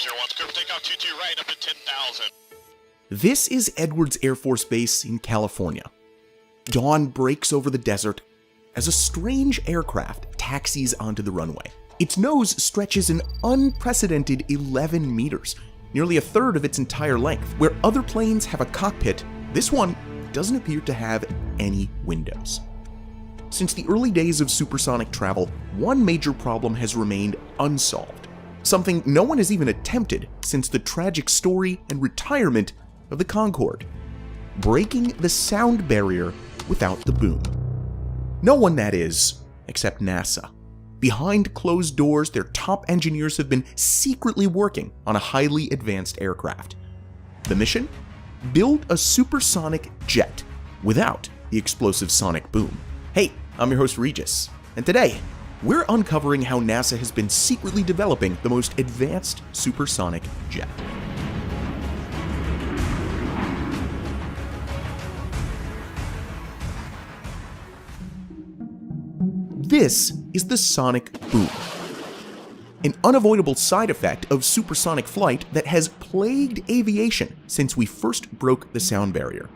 01, script takeoff 22 right up to 10,000. This is Edwards Air Force Base in California. Dawn breaks over the desert as a strange aircraft taxis onto the runway. Its nose stretches an unprecedented 11 meters, nearly a third of its entire length. Where other planes have a cockpit, this one doesn't appear to have any windows. Since the early days of supersonic travel, one major problem has remained unsolved, something no one has even attempted since the tragic story and retirement of the Concorde: breaking the sound barrier without the boom. No one, that is, except NASA. Behind closed doors, their top engineers have been secretly working on a highly advanced aircraft. The mission? Build a supersonic jet without the explosive sonic boom. Hey, I'm your host Regis, and today we're uncovering how NASA has been secretly developing the most advanced supersonic jet. This is the sonic boom, an unavoidable side effect of supersonic flight that has plagued aviation since we first broke the sound barrier.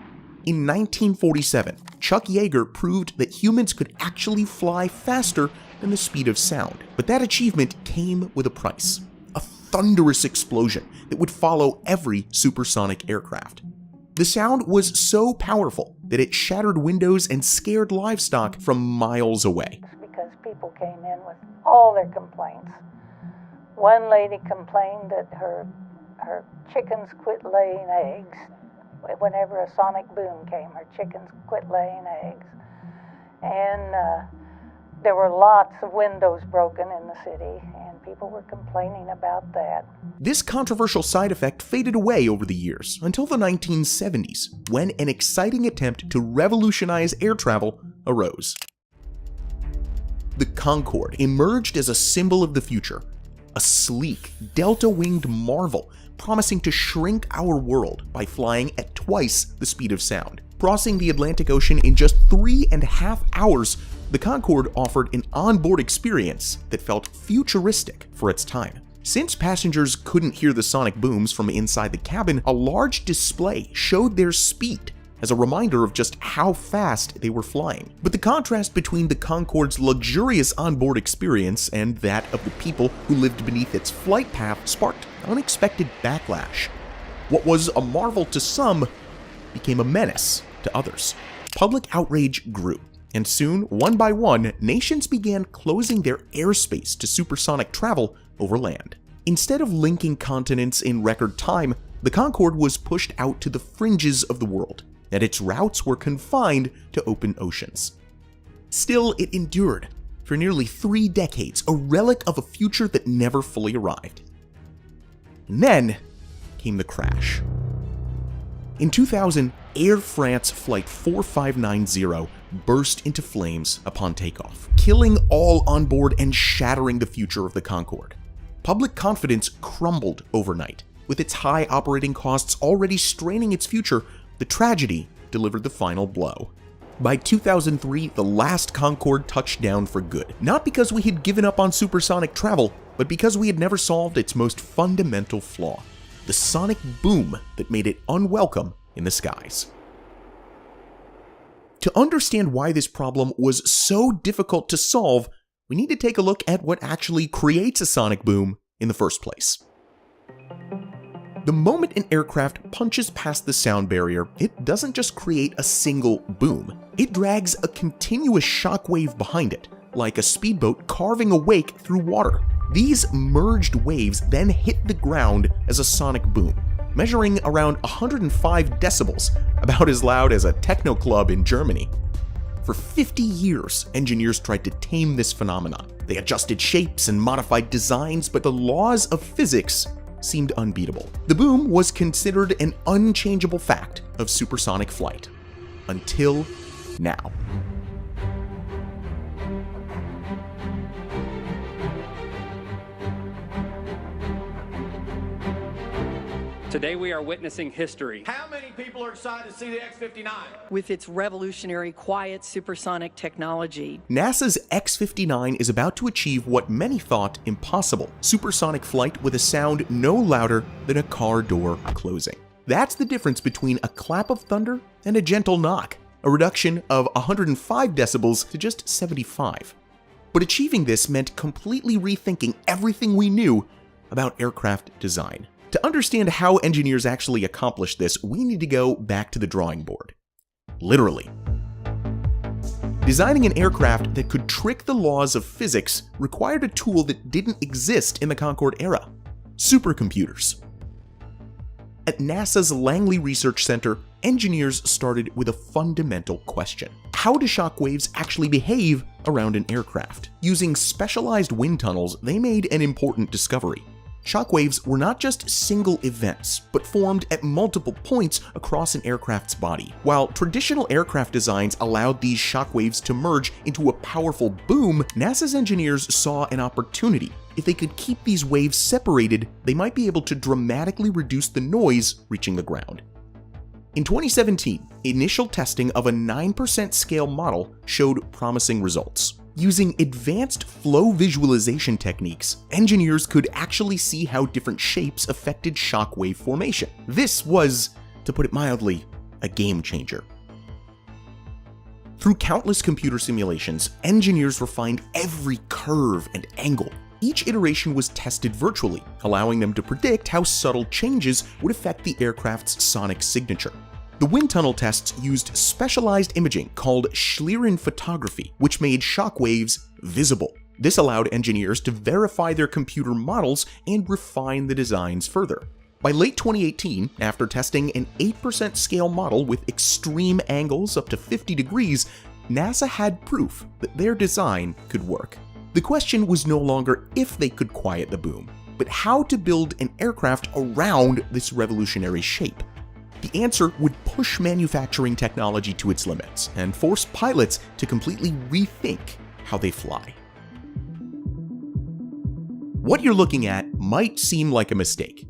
In 1947, Chuck Yeager proved that humans could actually fly faster than the speed of sound. But that achievement came with a price: a thunderous explosion that would follow every supersonic aircraft. The sound was so powerful that it shattered windows and scared livestock from miles away. Because people came in with all their complaints. One lady complained that her chickens quit laying eggs. Whenever a sonic boom came, her chickens quit laying eggs. And there were lots of windows broken in the city, and people were complaining about that. This controversial side effect faded away over the years until the 1970s, when an exciting attempt to revolutionize air travel arose. The Concorde emerged as a symbol of the future, a sleek, delta-winged marvel promising to shrink our world by flying at twice the speed of sound. Crossing the Atlantic Ocean in just 3.5 hours, the Concorde offered an onboard experience that felt futuristic for its time. Since passengers couldn't hear the sonic booms from inside the cabin, a large display showed their speed as a reminder of just how fast they were flying. But the contrast between the Concorde's luxurious onboard experience and that of the people who lived beneath its flight path sparked unexpected backlash. What was a marvel to some became a menace to others. Public outrage grew, and soon, one by one, nations began closing their airspace to supersonic travel over land. Instead of linking continents in record time, the Concorde was pushed out to the fringes of the world, and its routes were confined to open oceans. Still, it endured for nearly 3 decades, a relic of a future that never fully arrived. And then came the crash. In 2000, Air France Flight 4590 burst into flames upon takeoff, killing all on board and shattering the future of the Concorde. Public confidence crumbled overnight. With its high operating costs already straining its future, the tragedy delivered the final blow. By 2003, the last Concorde touched down for good, not because we had given up on supersonic travel, but because we had never solved its most fundamental flaw: the sonic boom that made it unwelcome in the skies. To understand why this problem was so difficult to solve, we need to take a look at what actually creates a sonic boom in the first place. The moment an aircraft punches past the sound barrier, it doesn't just create a single boom. It drags a continuous shockwave behind it, like a speedboat carving a wake through water. These merged waves then hit the ground as a sonic boom, measuring around 105 decibels, about as loud as a techno club in Germany. For 50 years, engineers tried to tame this phenomenon. They adjusted shapes and modified designs, but the laws of physics seemed unbeatable. The boom was considered an unchangeable fact of supersonic flight. Until now. Today we are witnessing history. How many people are excited to see the X-59? With its revolutionary quiet supersonic technology. NASA's X-59 is about to achieve what many thought impossible: supersonic flight with a sound no louder than a car door closing. That's the difference between a clap of thunder and a gentle knock, a reduction of 105 decibels to just 75. But achieving this meant completely rethinking everything we knew about aircraft design. To understand how engineers actually accomplished this, we need to go back to the drawing board. Literally. Designing an aircraft that could trick the laws of physics required a tool that didn't exist in the Concorde era: supercomputers. At NASA's Langley Research Center, engineers started with a fundamental question: how do shock waves actually behave around an aircraft? Using specialized wind tunnels, they made an important discovery. Shockwaves were not just single events, but formed at multiple points across an aircraft's body. While traditional aircraft designs allowed these shockwaves to merge into a powerful boom, NASA's engineers saw an opportunity. If they could keep these waves separated, they might be able to dramatically reduce the noise reaching the ground. In 2017, initial testing of a 9% scale model showed promising results. Using advanced flow visualization techniques, engineers could actually see how different shapes affected shockwave formation. This was, to put it mildly, a game changer. Through countless computer simulations, engineers refined every curve and angle. Each iteration was tested virtually, allowing them to predict how subtle changes would affect the aircraft's sonic signature. The wind tunnel tests used specialized imaging called Schlieren photography, which made shockwaves visible. This allowed engineers to verify their computer models and refine the designs further. By late 2018, after testing an 8% scale model with extreme angles up to 50 degrees, NASA had proof that their design could work. The question was no longer if they could quiet the boom, but how to build an aircraft around this revolutionary shape. The answer would push manufacturing technology to its limits and force pilots to completely rethink how they fly. What you're looking at might seem like a mistake.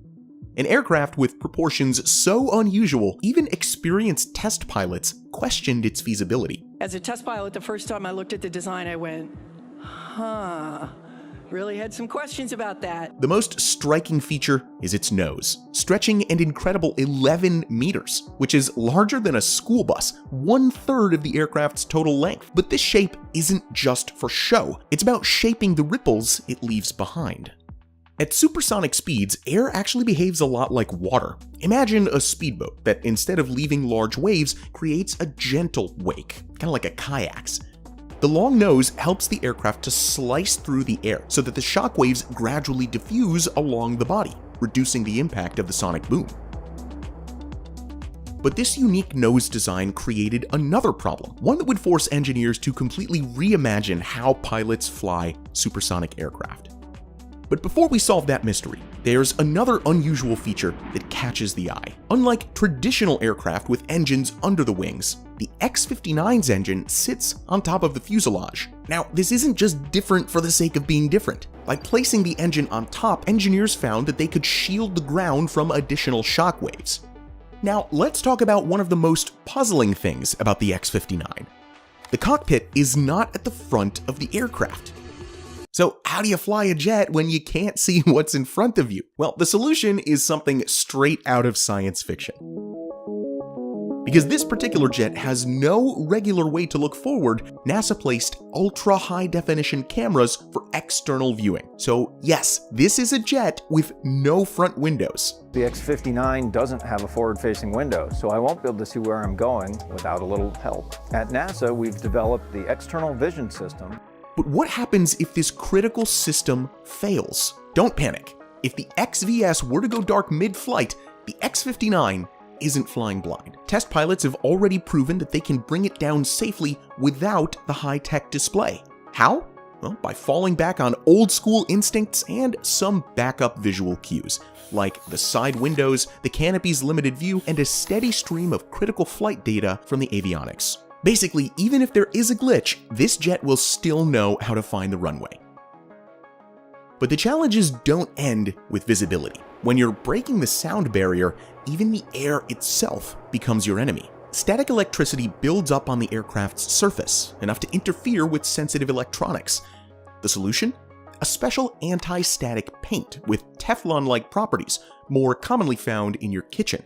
An aircraft with proportions so unusual, even experienced test pilots questioned its feasibility. As a test pilot, the first time I looked at the design, I went, really had some questions about that. The most striking feature is its nose, stretching an incredible 11 meters, which is larger than a school bus, 1/3 of the aircraft's total length. But this shape isn't just for show, it's about shaping the ripples it leaves behind. At supersonic speeds, air actually behaves a lot like water. Imagine a speedboat that, instead of leaving large waves, creates a gentle wake, kind of like a kayak's. The long nose helps the aircraft to slice through the air so that the shock waves gradually diffuse along the body, reducing the impact of the sonic boom. But this unique nose design created another problem, one that would force engineers to completely reimagine how pilots fly supersonic aircraft. But before we solve that mystery, there's another unusual feature that catches the eye. Unlike traditional aircraft with engines under the wings, the X-59's engine sits on top of the fuselage. Now, this isn't just different for the sake of being different. By placing the engine on top, engineers found that they could shield the ground from additional shock waves. Now, let's talk about one of the most puzzling things about the X-59. The cockpit is not at the front of the aircraft. So how do you fly a jet when you can't see what's in front of you? Well, the solution is something straight out of science fiction. Because this particular jet has no regular way to look forward, NASA placed ultra-high definition cameras for external viewing. So yes, this is a jet with no front windows. The X-59 doesn't have a forward-facing window, so I won't be able to see where I'm going without a little help. At NASA, we've developed the external vision system. But what happens if this critical system fails? Don't panic. If the XVS were to go dark mid-flight, the X-59 isn't flying blind. Test pilots have already proven that they can bring it down safely without the high-tech display. How? Well, by falling back on old-school instincts and some backup visual cues, like the side windows, the canopy's limited view, and a steady stream of critical flight data from the avionics. Basically, even if there is a glitch, this jet will still know how to find the runway. But the challenges don't end with visibility. When you're breaking the sound barrier, even the air itself becomes your enemy. Static electricity builds up on the aircraft's surface, enough to interfere with sensitive electronics. The solution? A special anti-static paint with Teflon-like properties, more commonly found in your kitchen.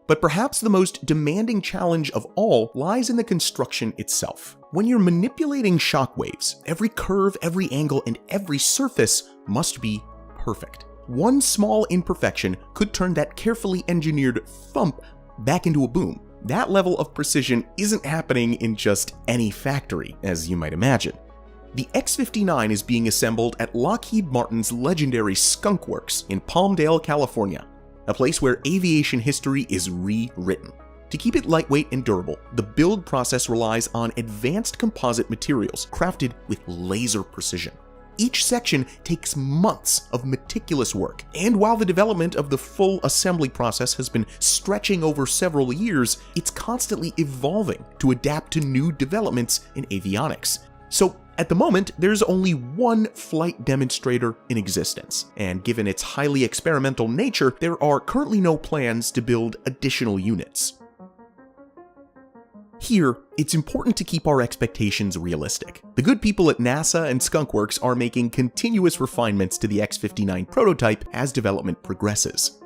But perhaps the most demanding challenge of all lies in the construction itself. When you're manipulating shockwaves, every curve, every angle, and every surface must be perfect. One small imperfection could turn that carefully engineered thump back into a boom. That level of precision isn't happening in just any factory, as you might imagine. The X-59 is being assembled at Lockheed Martin's legendary Skunk Works in Palmdale, California, a place where aviation history is rewritten. To keep it lightweight and durable, the build process relies on advanced composite materials crafted with laser precision. Each section takes months of meticulous work, and while the development of the full assembly process has been stretching over several years, it's constantly evolving to adapt to new developments in avionics. So, at the moment, there's only one flight demonstrator in existence, and given its highly experimental nature, there are currently no plans to build additional units. Here, it's important to keep our expectations realistic. The good people at NASA and Skunk Works are making continuous refinements to the X-59 prototype as development progresses.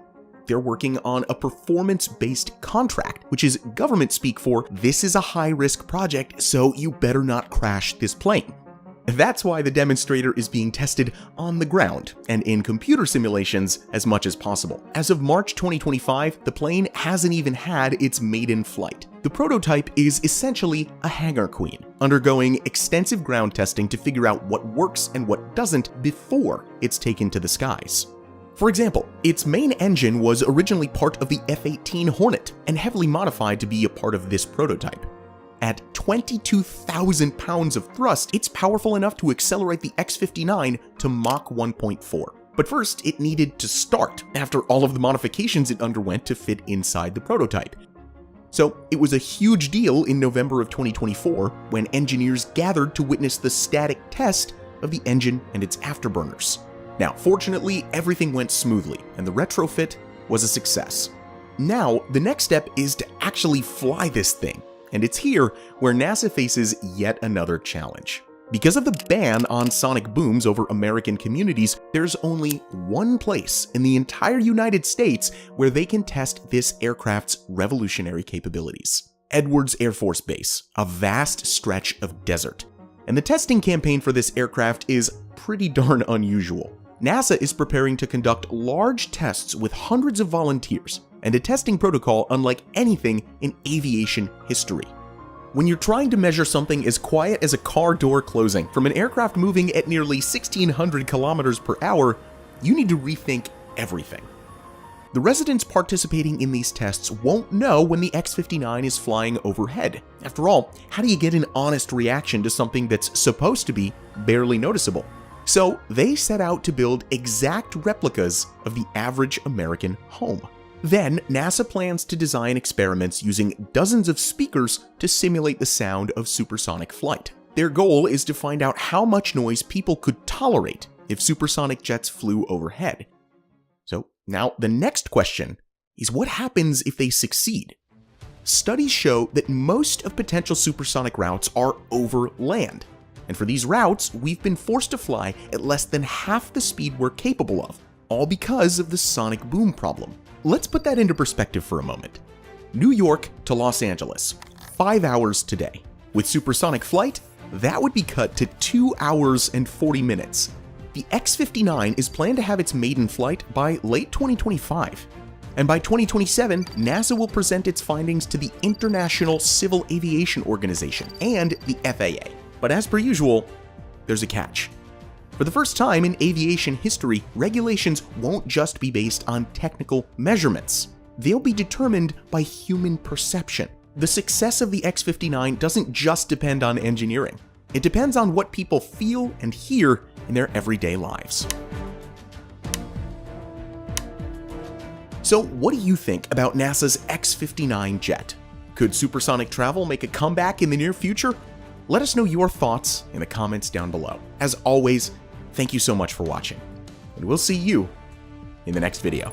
They're working on a performance-based contract, which is government speak for "this is a high-risk project, so you better not crash this plane." That's why the demonstrator is being tested on the ground and in computer simulations as much as possible. As of March 2025, the plane hasn't even had its maiden flight. The prototype is essentially a hangar queen, undergoing extensive ground testing to figure out what works and what doesn't before it's taken to the skies. For example, its main engine was originally part of the F-18 Hornet and heavily modified to be a part of this prototype. At 22,000 pounds of thrust, it's powerful enough to accelerate the X-59 to Mach 1.4. But first, it needed to start after all of the modifications it underwent to fit inside the prototype. So it was a huge deal in November of 2024 when engineers gathered to witness the static test of the engine and its afterburners. Now, fortunately, everything went smoothly, and the retrofit was a success. Now, the next step is to actually fly this thing. And it's here where NASA faces yet another challenge. Because of the ban on sonic booms over American communities, there's only one place in the entire United States where they can test this aircraft's revolutionary capabilities. Edwards Air Force Base, a vast stretch of desert. And the testing campaign for this aircraft is pretty darn unusual. NASA is preparing to conduct large tests with hundreds of volunteers, and a testing protocol unlike anything in aviation history. When you're trying to measure something as quiet as a car door closing from an aircraft moving at nearly 1,600 kilometers per hour, you need to rethink everything. The residents participating in these tests won't know when the X-59 is flying overhead. After all, how do you get an honest reaction to something that's supposed to be barely noticeable? So they set out to build exact replicas of the average American home. Then, NASA plans to design experiments using dozens of speakers to simulate the sound of supersonic flight. Their goal is to find out how much noise people could tolerate if supersonic jets flew overhead. So, now the next question is what happens if they succeed? Studies show that most of potential supersonic routes are over land. And for these routes, we've been forced to fly at less than half the speed we're capable of, all because of the sonic boom problem. Let's put that into perspective for a moment. New York to Los Angeles, 5 hours today. With supersonic flight, that would be cut to 2 hours and 40 minutes. The X-59 is planned to have its maiden flight by late 2025. And by 2027, NASA will present its findings to the International Civil Aviation Organization and the FAA. But as per usual, there's a catch. For the first time in aviation history, regulations won't just be based on technical measurements. They'll be determined by human perception. The success of the X-59 doesn't just depend on engineering. It depends on what people feel and hear in their everyday lives. So what do you think about NASA's X-59 jet? Could supersonic travel make a comeback in the near future? Let us know your thoughts in the comments down below. As always, Thank you so much for watching, and we'll see you in the next video.